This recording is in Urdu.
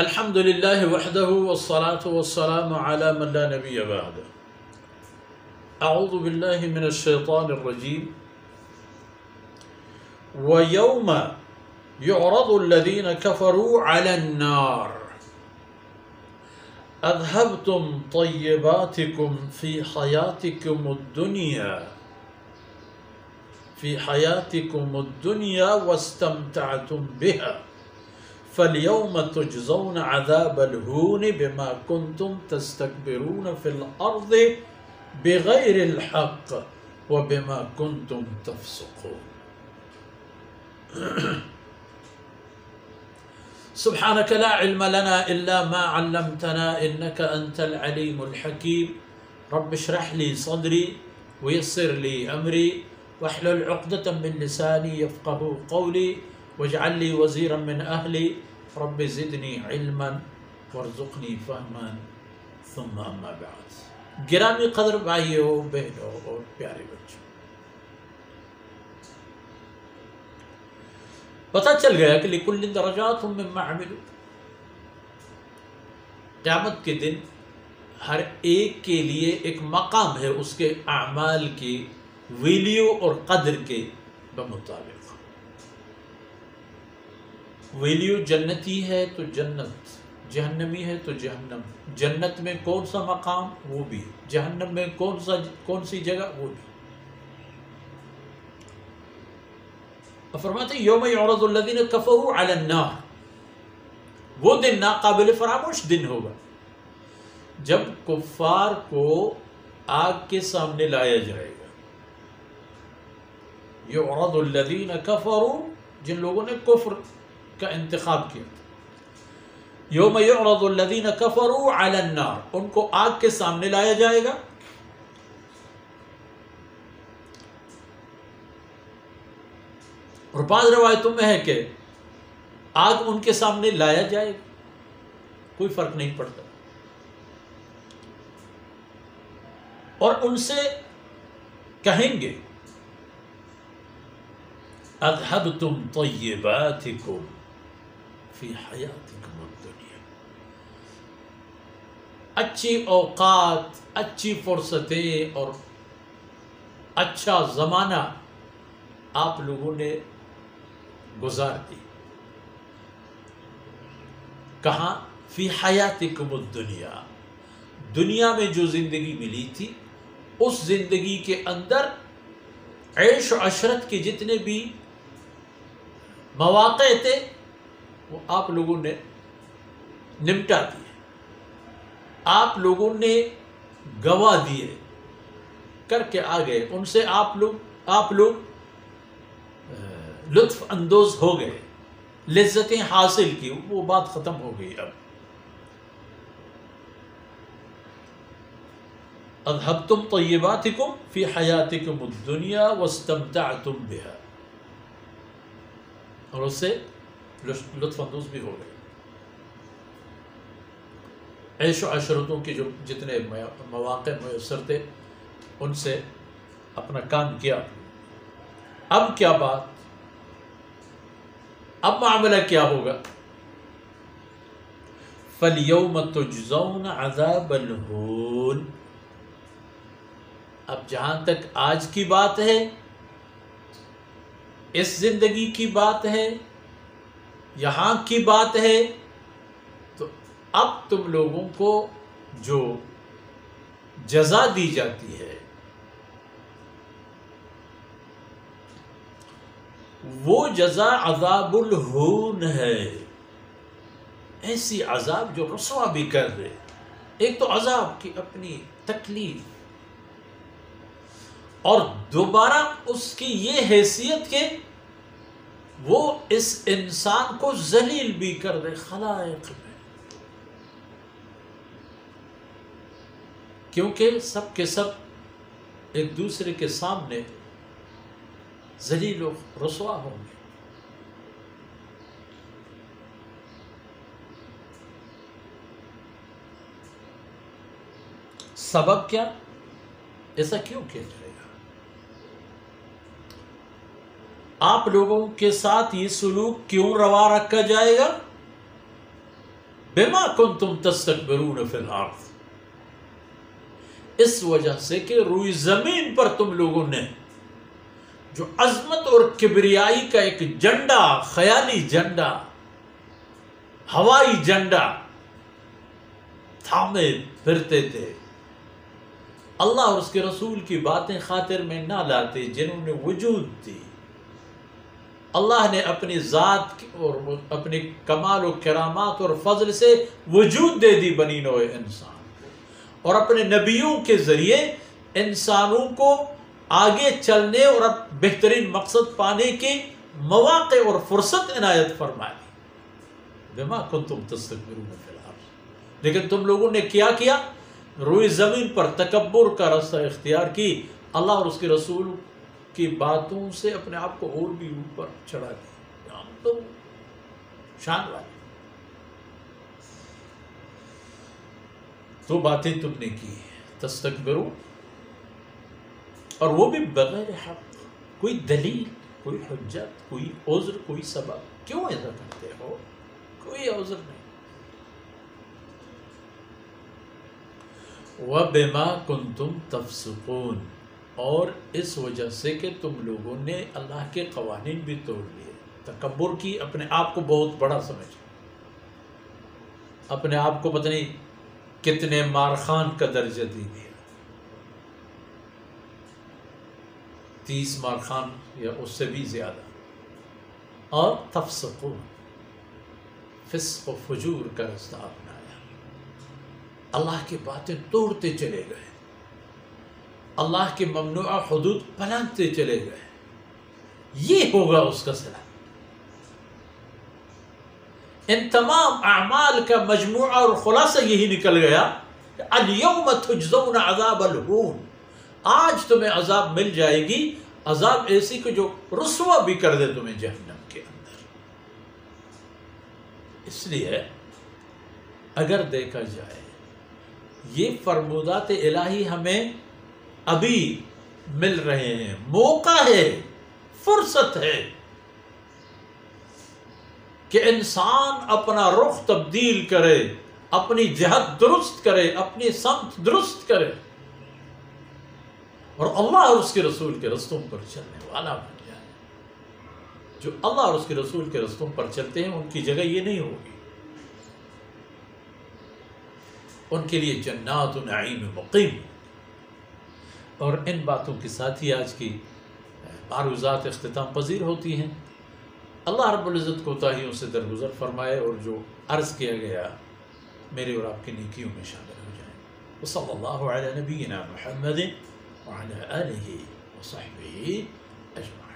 الحمد لله وحده والصلاة والسلام على من لا نبي بعده. أعوذ بالله من الشيطان الرجيم. ويوم يعرض الذين كفروا على النار أذهبتم طيباتكم في حياتكم الدنيا واستمتعتم بها فاليوم تجزون عذاب الهون بما كنتم تستكبرون في الأرض بغير الحق وبما كنتم تفسقون. سبحانك لا علم لنا إلا ما علمتنا إنك أنت العليم الحكيم. رب اشرح لي صدري ويسر لي أمري واحلل عقدة من لساني يفقه قولي واجعل لي وزيرا من أهلي رب زدني علما وارزقني فهما ثم أما بعد. گرامی قدر بھائیوں، بہنوں اور پیارے بچوں، پتہ چل گیا کہ لِكُلٍّ دَرَجَاتٌ مِّمَّا عَمِلُوا. قیامت کے دن ہر ایک کے لیے ایک مقام ہے اس کے اعمال کی ویلیو اور قدر کے بمطابق. ویلیو جنتی ہے تو جنت، جہنمی ہے تو جہنم. جنت میں کون سا مقام وہ بھی، جہنم میں کون سی جگہ وہ بھی. فرماتے ہیں یوم یعرض الذین کفروا علی النار، وہ دن ناقابل فراموش دن ہوگا جب کفار کو آگ کے سامنے لایا جائے گا. یعرض الذین کفروا، جن لوگوں نے کفر کا انتخاب کیا. یوم یعرض الذین کفروا علی النار، ان کو آگ کے سامنے لایا جائے گا. اور بعض روایتوں میں ہے کہ آگ ان کے سامنے لایا جائے گا، کوئی فرق نہیں پڑتا. اور ان سے کہیں گے اذهبتم طیباتکم فی حیاتکم الدنیا، اچھی اوقات، اچھی فرصتیں اور اچھا زمانہ آپ لوگوں نے گزار دی. کہاں؟ فی حیاتکم الدنیا، دنیا میں جو زندگی ملی تھی اس زندگی کے اندر عیش و عشرت کے جتنے بھی مواقع تھے وہ آپ لوگوں نے نمٹا دیے، آپ لوگوں نے گوا دیے، کر کے آ گئے. ان سے آپ لوگ لطف اندوز ہو گئے، لذتیں حاصل کی، وہ بات ختم ہو گئی. اب اذهبتم طیباتکم فی حیاتکم الدنیا واستمتعتم بها، اور اس سے لطف اندوز بھی ہو گئے. عیش و عشرتوں کے جو جتنے مواقع میسر تھے ان سے اپنا کام کیا. اب کیا بات، اب معاملہ کیا ہوگا؟ فَالْيَوْمَ تُجْزَوْنَ عَذَابَ الْهُونِ. اب جہاں تک آج کی بات ہے، اس زندگی کی بات ہے، یہاں کی بات ہے، تو اب تم لوگوں کو جو جزا دی جاتی ہے وہ جزا عذاب الہون ہے. ایسی عذاب جو رسوا بھی کر دے. ایک تو عذاب کی اپنی تکلیف، اور دوبارہ اس کی یہ حیثیت کہ وہ اس انسان کو ذلیل بھی کر دے خلائق میں، کیونکہ سب کے سب ایک دوسرے کے سامنے ذلیل و رسوا ہوں گے. سبب کیا؟ ایسا کیوں کیا جائے گا؟ آپ لوگوں کے ساتھ یہ سلوک کیوں روا رکھا جائے گا؟ بما کنتم تستکبرون فی الارض، اس وجہ سے کہ روئی زمین پر تم لوگوں نے جو عظمت اور کبریائی کا ایک جھنڈا، خیالی جھنڈا، ہوائی جھنڈا تھامے پھرتے تھے، اللہ اور اس کے رسول کی باتیں خاطر میں نہ لاتے جنہوں نے وجود دی۔ اللہ نے اپنی ذات اور اپنی کمال و کرامات اور فضل سے وجود دے دی بنی نوع انسان کو، اور اپنے نبیوں کے ذریعے انسانوں کو آگے چلنے اور اب بہترین مقصد پانے کے مواقع اور فرصت عنایت فرمائی۔ بما کنتم تستکبرون فی الارض، لیکن تم لوگوں نے کیا کیا؟ روئی زمین پر تکبر کا راستہ اختیار کی، اللہ اور اس کے رسول کی باتوں سے اپنے آپ کو اور بھی اوپر چڑھا دیا۔ ہم تو شان والے، تو باتیں تم نے کی تستکبرو، اور وہ بھی بغیر حق، کوئی دلیل، کوئی حجت، کوئی عذر، کوئی سبب۔ کیوں ایسا کرتے ہو؟ کوئی عذر نہیں۔ وَبِمَا كُنْتُمْ تَفْسُقُونَ، اور اس وجہ سے کہ تم لوگوں نے اللہ کے قوانین بھی توڑ لیے، تکبر کی، اپنے آپ کو بہت بڑا سمجھا، اپنے آپ کو پتہ نہیں کتنے مارخان کا درجہ دی دیا، 30 مارخان یا اس سے بھی زیادہ، اور تفسقون، فسق و فجور کا راستہ اپنایا، اللہ کی باتیں توڑتے چلے گئے، اللہ کے ممنوع حدود پلانتے چلے گئے۔ یہ ہوگا اس کا صلہ۔ ان تمام اعمال کا مجموعہ اور خلاصہ یہی نکل گیا کہ الیوم تجزون عذاب الہون، آج تمہیں عذاب مل جائے گی، عذاب ایسی کہ جو رسوا بھی کر دے تمہیں جہنم کے اندر۔ اس لیے اگر دیکھا جائے یہ فرمودات الہی ہمیں ابھی مل رہے ہیں، موقع ہے، فرصت ہے کہ انسان اپنا رخ تبدیل کرے، اپنی جہت درست کرے، اپنی سمت درست کرے، اور اللہ اور اس کے رسول کے رستوں پر چلنے والا بن جائے۔ جو اللہ اور اس کے رسول کے رستوں پر چلتے ہیں ان کی جگہ یہ نہیں ہوگی، ان کے لیے جنات و نعیم مقیم۔ اور ان باتوں کے ساتھ ہی آج کی معروضات اختتام پذیر ہوتی ہیں۔ اللہ رب العزت کوتاہیوں سے درگزر فرمائے، اور جو عرض کیا گیا میرے اور آپ کی نیکیوں میں شامل ہو جائیں۔ وصلی اللہ علی نبینا محمد وعلی آلہ وصحبہ اجمعین۔